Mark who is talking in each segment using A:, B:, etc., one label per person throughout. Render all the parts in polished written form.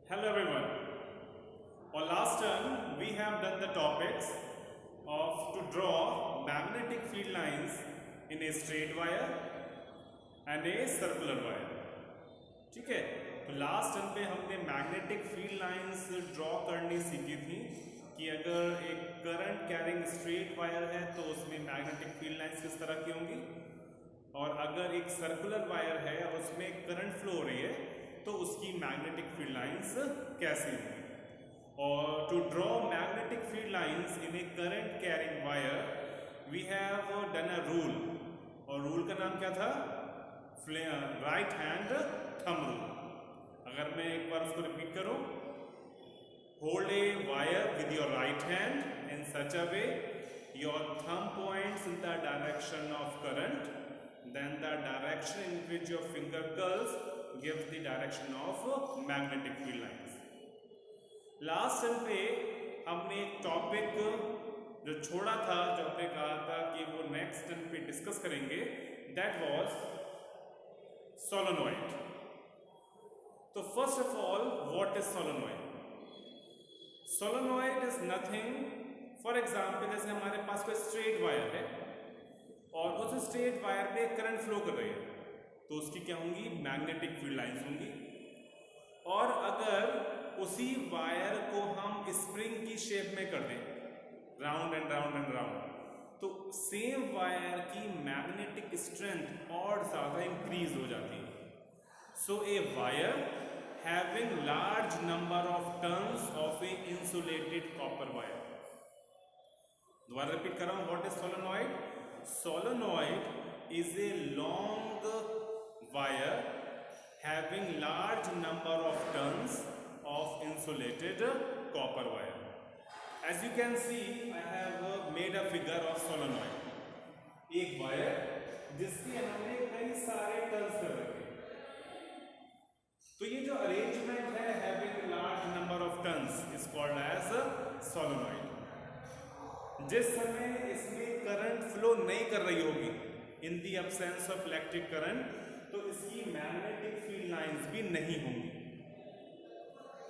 A: Hello everyone. On last term we have done the topics of to draw magnetic field lines in a straight wire and a circular wire. ठीक है, तो last term पे हमने magnetic field lines draw करनी सीखी थी कि अगर एक करंट कैरिंग स्ट्रेट वायर है तो उसमें मैग्नेटिक फील्ड लाइंस किस तरह की होंगी, और अगर एक सर्कुलर वायर है और उसमें करंट फ्लो हो रही है तो उसकी मैग्नेटिक फील्ड लाइंस कैसी होंगी. और to draw magnetic field lines in a current carrying wire we have done a rule, और रूल का नाम क्या था? Right hand thumb rule. अगर मैं एक बार उसको रिपीट करूं, hold a wire with your right hand in such a way your thumb points in the direction of current, then the direction in which your finger curls gives the direction of magnetic field lines. Last time पे हमने एक topic जो छोड़ा था, जो हमने कहा था कि वो नेक्स्ट टाइम पे डिस्कस करेंगे, दैट वाज सोलेनॉइड. तो first of all, what is solenoid? Solenoid is nothing, for example जैसे हमारे पास कोई स्ट्रेट वायर है और उस स्ट्रेट वायर पे करंट फ्लो कर रही है तो उसकी क्या होंगी? मैग्नेटिक फील्ड लाइंस होंगी. और अगर उसी वायर को हम स्प्रिंग की शेप में कर दें, round and round and round, तो सेम वायर की मैग्नेटिक स्ट्रेंथ और ज़्यादा इंक्रीज हो जाती है. So a wire having large number of turns of a insulated copper wire. दोबारा रिपीट कर रहा हूँ, what is solenoid? Solenoid is a long wire having large number of turns of insulated copper wire. As you can see, I have made a figure of solenoid. एक wire जिसके हमने कई सारे turns कर रखे. तो ये जो अरेंजमेंट है having large number of turns is called as solenoid. जिस समय इसमें करंट फ्लो नहीं कर रही होगी, in the absence of electric current, तो इसकी मैग्नेटिक फील्ड लाइंस भी नहीं होंगी.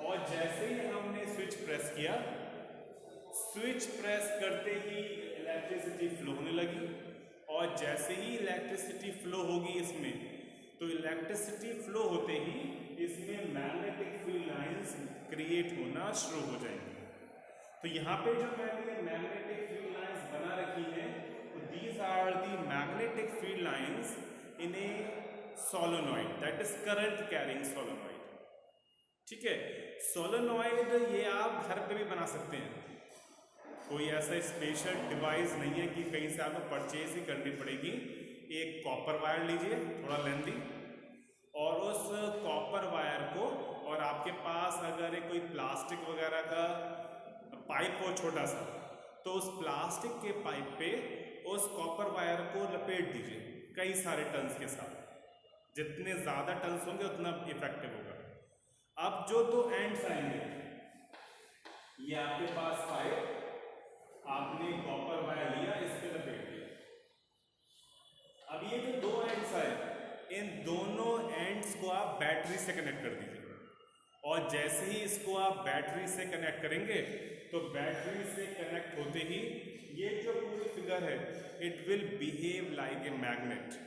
A: और जैसे ही हमने स्विच प्रेस किया, स्विच प्रेस करते ही इलेक्ट्रिसिटी फ्लो होने लगी, और जैसे ही इलेक्ट्रिसिटी फ्लो होगी इसमें, तो इलेक्ट्रिसिटी फ्लो होते ही इसमें मैग्नेटिक फील्ड लाइंस क्रिएट होना शुरू हो जाएंगी. तो यहाँ पे जो मैंने मैग्नेटिक फील्ड लाइंस बना रखी हैं, तो these are the magnetic field lines in a solenoid, that is current carrying solenoid. ठीक है, सोलेनॉइड ये आप घर पे भी बना सकते हैं. कोई ऐसा स्पेशल डिवाइस नहीं है कि कहीं से आपको परचेज ही करनी पड़ेगी. एक कॉपर वायर लीजिए, थोड़ा लेंथी, और उस कॉपर वायर को, और आपके पास अगर कोई प्लास्टिक वगैरह का पाइप हो छोटा सा, तो उस प्लास्टिक के पाइप पे उस कॉपर वायर को लपेट दीजिए कई सारे टर्न्स के साथ. जितने ज़्यादा टर्न्स होंगे उतना इफेक्टिव होगा. अब जो दो एंड्स आएंगे, ये आपके पास पाइप, आपने कॉपर वायर लिया, इस पे लपेट दिया. अब ये जो दो एंड्स आए, इन दोनों एंड्स को आप बैटरी से कनेक्ट कर दीजिए. और जैसे ही इसको आप बैटरी से कनेक्ट करेंगे, तो बैटरी से कनेक्ट होते ही ये जो पूरी फिगर है, it will behave like a magnet.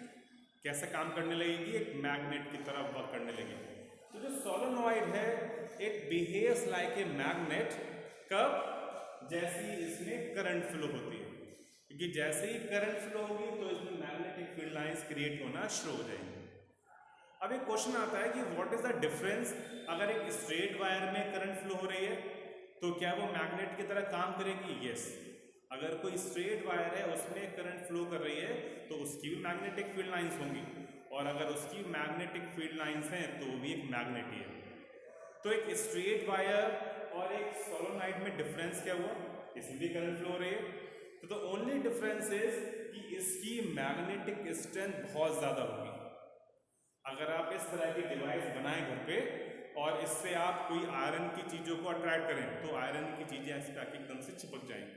A: कैसे काम करने लगेगी? एक मैग्नेट की तरह वर्क करने लगेगी. तो जो सोलेनॉइड है, it behaves like a magnet. कब? जैसे ही इसमें करंट फ्लो होती है, क्योंकि जैसे ही करंट फ्लो होगी तो इसमें मैग्नेटिक फील्ड लाइंस क्रिएट होना शुरू हो जाएंगी. अब एक क्वेश्चन आता है कि व्हाट इज द डिफरेंस? अगर एक स्ट्रेट वायर में करंट फ्लो हो रही है तो क्या वो मैग्नेट की तरह काम करेगी? यस. अगर कोई स्ट्रेट वायर है, उसमें करंट फ्लो कर रही है, तो उसकी भी मैग्नेटिक फील्ड लाइंस होंगी, और अगर उसकी मैग्नेटिक फील्ड लाइंस हैं तो वो भी एक मैग्नेट ही है. तो एक स्ट्रेट वायर और एक सोलेनॉइड में डिफरेंस क्या हुआ? इसमें भी करंट फ्लो हो रही है, तो द ओनली डिफरेंस इज कि इसकी मैग्नेटिक स्ट्रेंथ बहुत ज़्यादा होगी. अगर आप इस तरह की डिवाइस बनाएं घर पे और इससे आप कोई आयरन की चीज़ों को अट्रैक्ट करें, तो आयरन की चीज़ें इस पर एकदम से चिपक जाएंगी.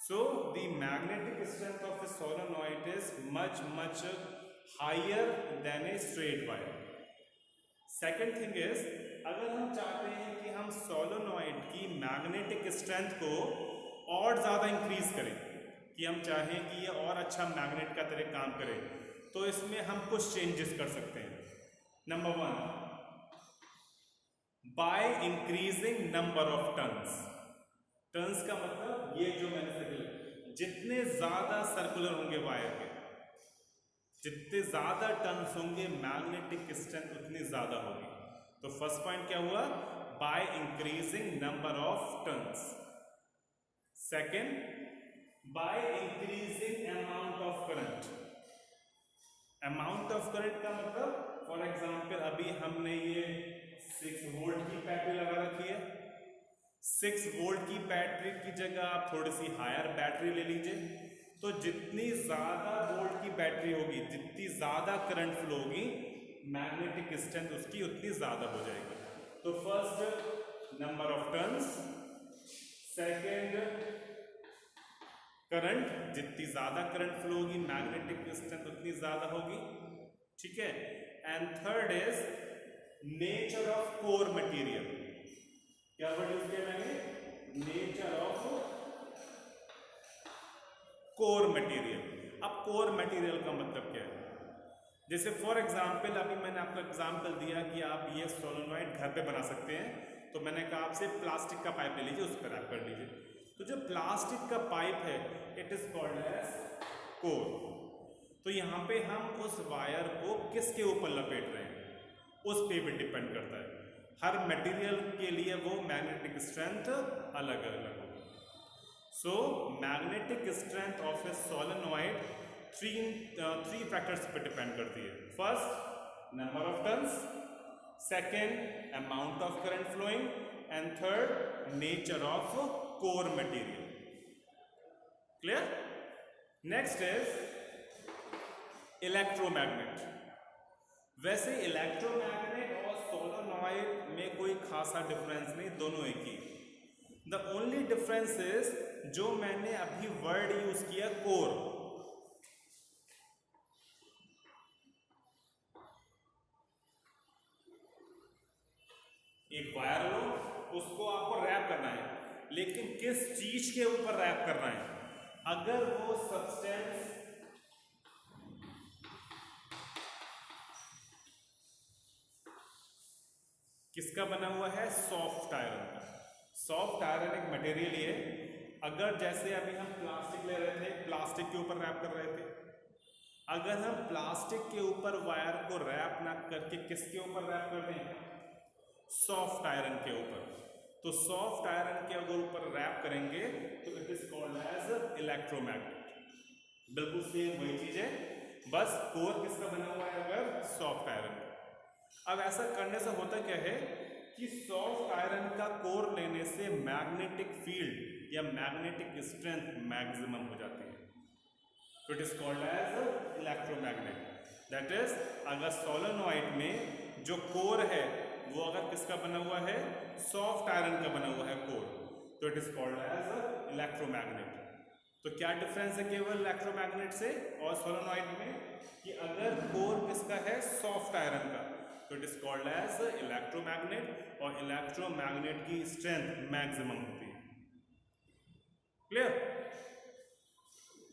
A: So the magnetic strength of a solenoid is much much higher than a straight wire. Second thing is, अगर हम चाहते हैं कि हम सोलेनॉइड की मैग्नेटिक स्ट्रेंथ को और ज़्यादा इंक्रीज करें, कि हम चाहें कि ये और अच्छा मैग्नेट का तरह काम करे, तो इसमें हम कुछ चेंजेस कर सकते हैं। Number 1, bye increasing number of turns. Turns का मतलब ये जो मैंने सर्कुलर, जितने ज़्यादा सर्कुलर होंगे वायर के, जितने ज़्यादा टर्न्स होंगे मैग्नेटिक स्ट्रेंथ उतनी ज़्यादा होगी। तो फर्स्ट पॉइंट क्या हुआ, bye increasing number of turns. Second, by increasing amount of current. Amount of current का मतलब फॉर एग्जाम्पल अभी हमने ये 6 वोल्ट की बैटरी लगा रखी है। 6 वोल्ट की बैटरी की जगह आप थोड़ी सी हायर बैटरी ले लीजिए, तो जितनी ज़्यादा वोल्ट की बैटरी होगी, जितनी ज़्यादा करंट फ्लो होगी, मैग्नेटिक स्ट्रेंथ उसकी उतनी ज़्यादा हो जाएगी। तो first number of turns, second current, जितनी ज़्यादा करंट फ्लो होगी मैग्नेटिक स्ट्रेंथ उतनी ज़्यादा होगी, ठीक है। And third is nature of core material. क्या वर्ड यूज किया मैंने, नेचर ऑफ कोर मटेरियल। अब कोर मटेरियल का मतलब क्या है, जैसे फॉर एग्जांपल अभी मैंने आपको एग्जांपल दिया कि आप ये सोलेनॉइड घर पे बना सकते हैं, तो मैंने कहा आपसे प्लास्टिक का पाइप ले लीजिए, उस पर रैप कर लीजिए। तो जो प्लास्टिक का पाइप है it is called as core. तो यहाँ पे हम उस वायर को किसके ऊपर लपेट रहे हैं, उस पे भी डिपेंड करता है। हर मटेरियल के लिए वो मैग्नेटिक स्ट्रेंथ अलग अलग होगी। So magnetic strength of a solenoid three factors पर डिपेंड करती है। First, number of turns, second, amount of current flowing, and third, nature of core material. Clear? Next is electromagnet. वैसे इलेक्ट्रोमैग्नेट और solenoid में कोई खासा डिफरेंस नहीं, दोनों एक ही। द ओनली डिफरेंस इज जो मैंने अभी वर्ड यूज किया कोर, एक वायर लो, उसको आपको रैप करना है, लेकिन किस चीज के ऊपर रैप करना है। अगर वो सब्सटेंस किसका बना हुआ है, सॉफ्ट आयरन का। सॉफ्ट आयरन एक मटेरियल ही है। अगर जैसे अभी हम प्लास्टिक ले रहे थे, प्लास्टिक के ऊपर रैप कर रहे थे, अगर हम प्लास्टिक के ऊपर वायर को रैप ना करके किसके ऊपर रैप कर दें, सॉफ्ट आयरन के ऊपर, तो सॉफ्ट आयरन के अगर ऊपर रैप करेंगे तो it is called as electromagnet. बिल्कुल सेम वही चीज है, बस कोर किसका बना हुआ है, अगर सॉफ्ट आयरन का। अब ऐसा करने से होता क्या है कि सॉफ्ट आयरन का कोर लेने से मैग्नेटिक फील्ड या मैग्नेटिक स्ट्रेंथ मैक्सिमम हो जाती है, तो it is called as electromagnet. That is अगर सोलेनॉइड में जो कोर है वो अगर किसका बना हुआ है, सॉफ्ट आयरन का बना हुआ है कोर, तो it is called as electromagnet. तो क्या डिफरेंस है केवल इलेक्ट्रोमैग्नेट से और सोलेनॉइड में, कि अगर कोर किसका है, सॉफ्ट आयरन का, तो it is called as electromagnet, और इलेक्ट्रोमैग्नेट की स्ट्रेंथ मैक्सिमम होती है। क्लियर?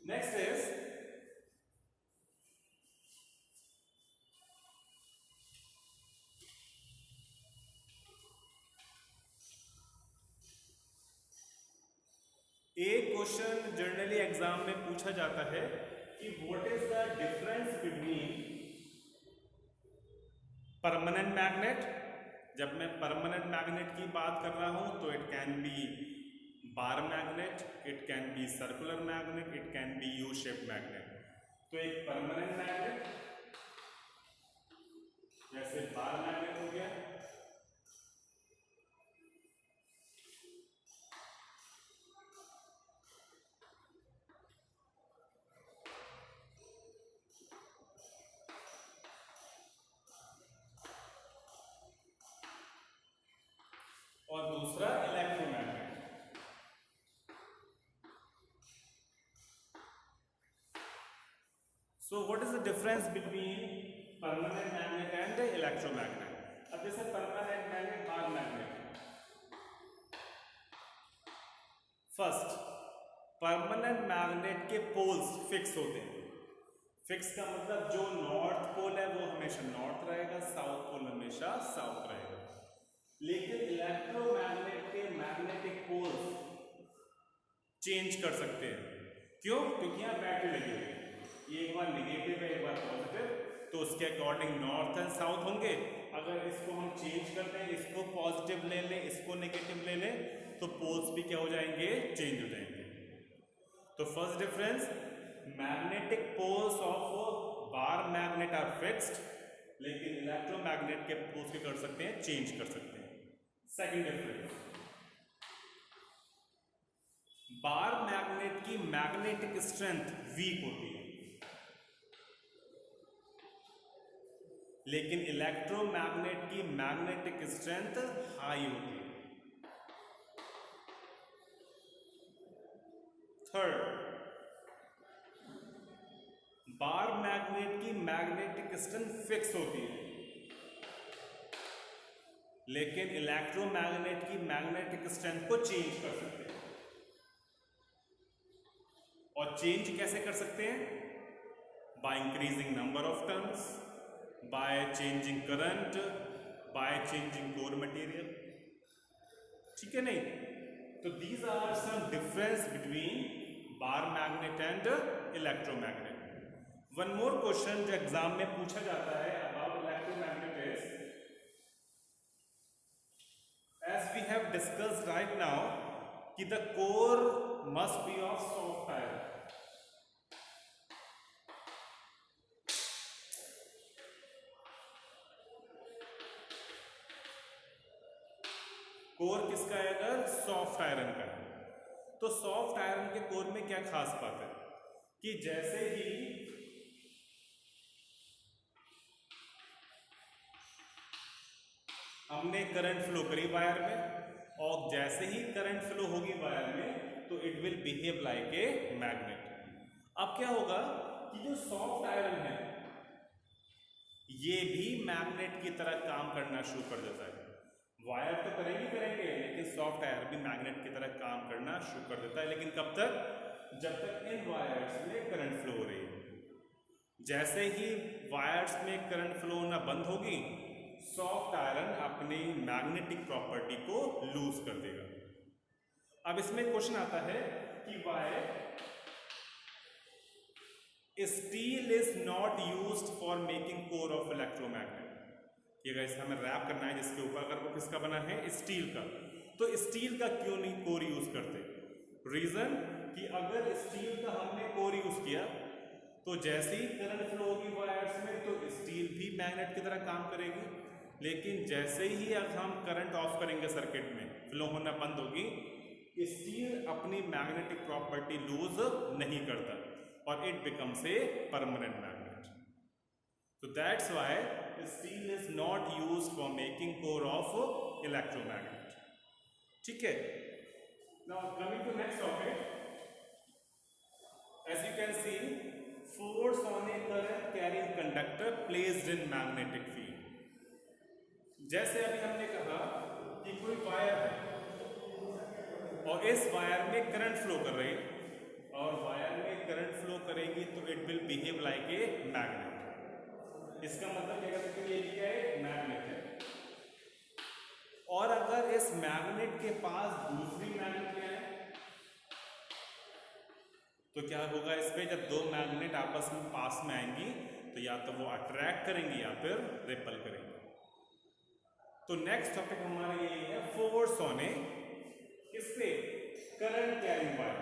A: नेक्स्ट इज एक क्वेश्चन जनरली एग्जाम में पूछा जाता है कि what is the difference between permanent magnet. जब मैं परमानेंट मैग्नेट की बात कर रहा हूं तो it can be bar magnet, it can be circular magnet, it can be U shape magnet. तो एक परमानेंट मैग्नेट जैसे बार मैग्नेट हो गया, और दूसरा electromagnet. So what is the difference between permanent magnet and electromagnet? अब जैसे permanent magnet, bar magnet. First, permanent magnet के पोल्स फिक्स होते हैं। फिक्स का मतलब जो नॉर्थ पोल है वो हमेशा नॉर्थ रहेगा, साउथ पोल हमेशा साउथ रहेगा। लेकिन इलेक्ट्रोमैग्नेट के मैग्नेटिक पोल्स चेंज कर सकते हैं। क्यों? क्योंकि यहाँ बैटरी लगी हुई है, ये एक बार निगेटिव है एक बार पॉजिटिव, तो उसके अकॉर्डिंग नॉर्थ एंड साउथ होंगे। अगर इसको हम चेंज कर दें, इसको पॉजिटिव ले लें, इसको नेगेटिव ले लें, तो पोल्स भी क्या हो जाएंगे? चेंज हो जाएंगे। तो first difference, magnetic poles of bar magnet are fixed, लेकिन इलेक्ट्रोमैग्नेट के पोल्स क्या कर सकते हैं? चेंज कर सकते हैं। सेकंड डिफरेंस, बार मैग्नेट की मैग्नेटिक स्ट्रेंथ वीक होती है, लेकिन इलेक्ट्रोमैग्नेट की मैग्नेटिक स्ट्रेंथ हाई होती है। थर्ड, बार मैग्नेट की मैग्नेटिक स्ट्रेंथ फिक्स होती है, लेकिन इलेक्ट्रोमैग्नेट की मैग्नेटिक स्ट्रेंथ को चेंज कर सकते हैं। और चेंज कैसे कर सकते हैं? By increasing number of turns, by changing current, by changing core material. ठीक है नहीं? तो these are some difference between bar magnet and electromagnet. One more question जो एग्जाम में पूछा जाता है about electromagnet is, as we have discussed right now कि the core must be of soft iron। Core किसका है? अगर सॉफ्ट आयरन का है, तो सॉफ्ट आयरन के कोर में क्या खास बात है कि जैसे ही हमने करंट फ्लो करी वायर में, और जैसे ही करंट फ्लो होगी वायर में, तो it will behave like a magnet. अब क्या होगा कि जो सॉफ्ट आयरन है ये भी मैग्नेट की तरह काम करना शुरू कर देता है। वायर तो करेंगे, लेकिन सॉफ्ट आयरन भी मैग्नेट की तरह काम करना शुरू कर देता है। लेकिन कब तक? जब तक इन वायर्स में करंट फ्लो हो रही है। जैसे ही वायर्स में करंट फ्लो होना बंद होगी, सॉफ्ट आयरन अपनी मैग्नेटिक प्रॉपर्टी को लूज कर देगा। अब इसमें क्वेश्चन आता है कि why steel is not used for making core of electromagnet. कि अगर इसे हमें रैप करना है जिसके ऊपर, अगर वो किसका बना है? स्टील का, तो स्टील का क्यों नहीं कोर यूज करते? रीजन कि अगर स्टील का हमने कोर यूज किया तो जैसे ही करंट फ्लो होगी वायर्स में, तो स्टील भी मैग्नेट की तरह काम करेगी। लेकिन जैसे ही अगर हम करंट ऑफ करेंगे, सर्किट में फ्लो होना बंद होगी, स्टील अपनी मैग्नेटिक प्रॉपर्टी लूज नहीं करता और it becomes a permanent magnet. So that's why steel is not used for making core of electromagnet. ठीक है? Now coming to next topic, as you can see, force on a current carrying conductor placed in magnetic field. जैसे अभी हमने कहा कि कोई wire है और इस वायर में करंट फ्लो कर रही है, और वायर में करंट फ्लो करेगी तो it will behave like a magnet. इसका मतलब क्या कहते हैं? ये क्या है? मैग्नेट है। और अगर इस मैग्नेट के पास दूसरी मैग्नेट है तो क्या होगा? इस पे जब दो मैग्नेट आपस में पास में आएंगी तो या तो वो अट्रैक्ट करेंगी या फिर रिपल करेंगी। तो नेक्स्ट टॉपिक हमारा ये है फोर्स ऑन ए, किस पे? Current carrying wire,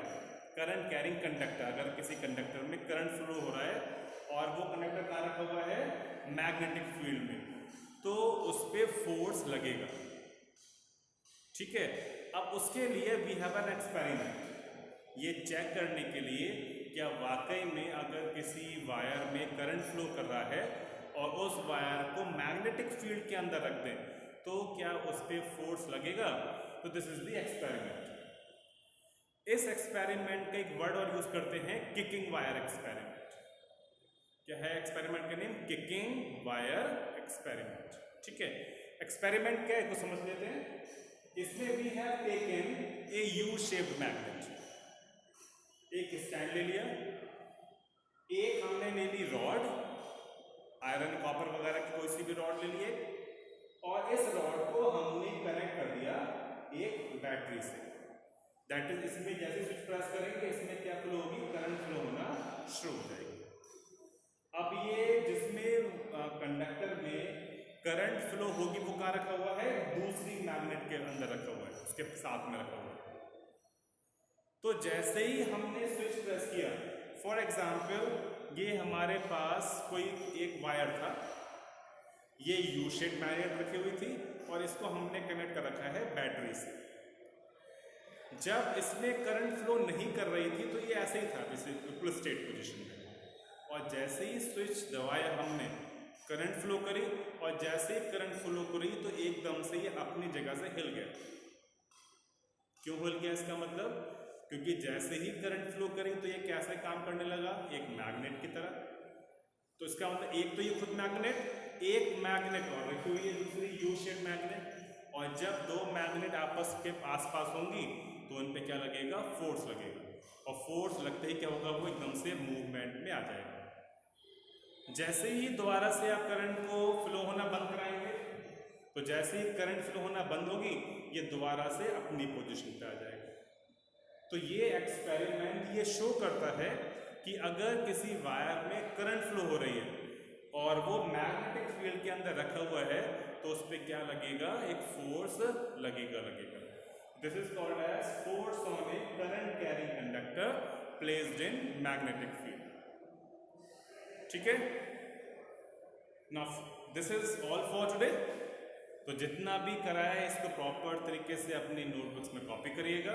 A: current carrying conductor. अगर किसी कंडक्टर में करंट फ्लो हो रहा है और वो कंडक्टर कहाँ रखा हुआ है? मैग्नेटिक फील्ड में, तो उस पे फोर्स लगेगा। ठीक है? अब उसके लिए वी हैव एन एक्सपेरिमेंट, ये चेक करने के लिए क्या वाकई में अगर किसी वायर में करंट फ्लो कर रहा है और उस वायर को मैग्नेटिक फील्ड के अंदर रख दें तो क्या उस पे फोर्स लगेगा? तो दिस इज द एक्सपेरिमेंट। इस एक्सपेरिमेंट का एक वर्ड और यूज करते हैं, किकिंग वायर एक्सपेरिमेंट। क्या है एक्सपेरिमेंट का नेम? Kicking wire experiment. ठीक है? एक्सपेरिमेंट क्या है को समझ लेते हैं। इसमें we have taken a U shaped magnet, एक स्टैंड ले लिया, एक हमने ले ली रॉड, आयरन कॉपर वगैरह की कोई सी भी रॉड ले लिए, और इस रॉड को हमने कनेक्ट कर दिया एक बैटरी से। दैट इज, इसमें जैसे स्विच प्रेस करेंगे इसमें क्या फ्लो होगी, करंट फ्लो होना शुरू हो जाएगी। अब ये जिसमें कंडक्टर में करंट फ्लो होगी वो कहाँ रखा हुआ है, दूसरी मैग्नेट के अंदर रखा हुआ है, उसके साथ में रखा हुआ है। तो जैसे ही हमने स्विच प्रेस किया, फॉर एग्जाम्पल ये हमारे पास कोई एक वायर था, ये यू शेप मैग्नेट रखी हुई थी और इसको हमने कनेक्ट कर रखा है बैटरी से। जब इसमें करंट फ्लो नहीं कर रही थी तो ये ऐसे ही था बिल्कुल स्टेट पोजीशन में, और जैसे ही स्विच दबाया हमने करंट फ्लो करी, और जैसे ही करंट फ्लो करी तो एकदम से ये अपनी जगह से हिल गया। क्यों हिल गया, इसका मतलब क्योंकि जैसे ही करंट फ्लो करी तो ये कैसे काम करने लगा, एक मैग्नेट की तरह। तो इसका मतलब एक तो ये खुद मैग्नेट, एक मैग्नेट और रखी हुई है दूसरी यू शेप मैग्नेट, और जब दो मैग्नेट आपस के आसपास होंगी तो उन पे क्या लगेगा, फोर्स लगेगा, और फोर्स लगते ही क्या होगा, वो एकदम से मूवमेंट में आ जाएगा। जैसे ही दोबारा से आप करंट को फ्लो होना बंद कराएंगे तो जैसे ही करंट फ्लो होना बंद होगी ये दोबारा से अपनी पोजीशन पे आ जाएगा। तो ये एक्सपेरिमेंट ये शो करता है कि अगर किसी वायर में करंट फ्लो हो रही है और वो मैग्नेटिक फील्ड के अंदर रखा हुआ है तो उस पर क्या लगेगा, एक फोर्स लगेगा। This is called as force on a current carrying conductor placed in magnetic field. ठीक है, now this is all for today. तो जितना भी कराया है इसको प्रॉपर तरीके से अपनी नोटबुक्स में कॉपी करिएगा,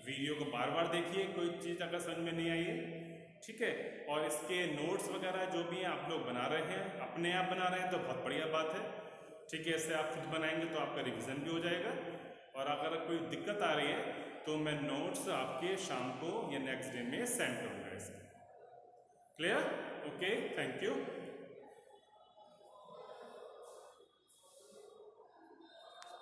A: वीडियो को बार बार देखिए, कोई चीज़ अगर समझ में नहीं आई है, ठीक है। और इसके नोट्स वगैरह जो भी हैं आप लोग बना रहे हैं, अपने आप बना रहे हैं तो बहुत बढ़िया बात है, ठीक है। इससे आप खुद बनाएंगे तो आपका रिवीजन भी हो जाएगा, और अगर कोई दिक्कत आ रही है तो मैं नोट्स आपके शाम को या नेक्स्ट डे में सेंड करूँगा। इसमें क्लियर? Okay, thank you.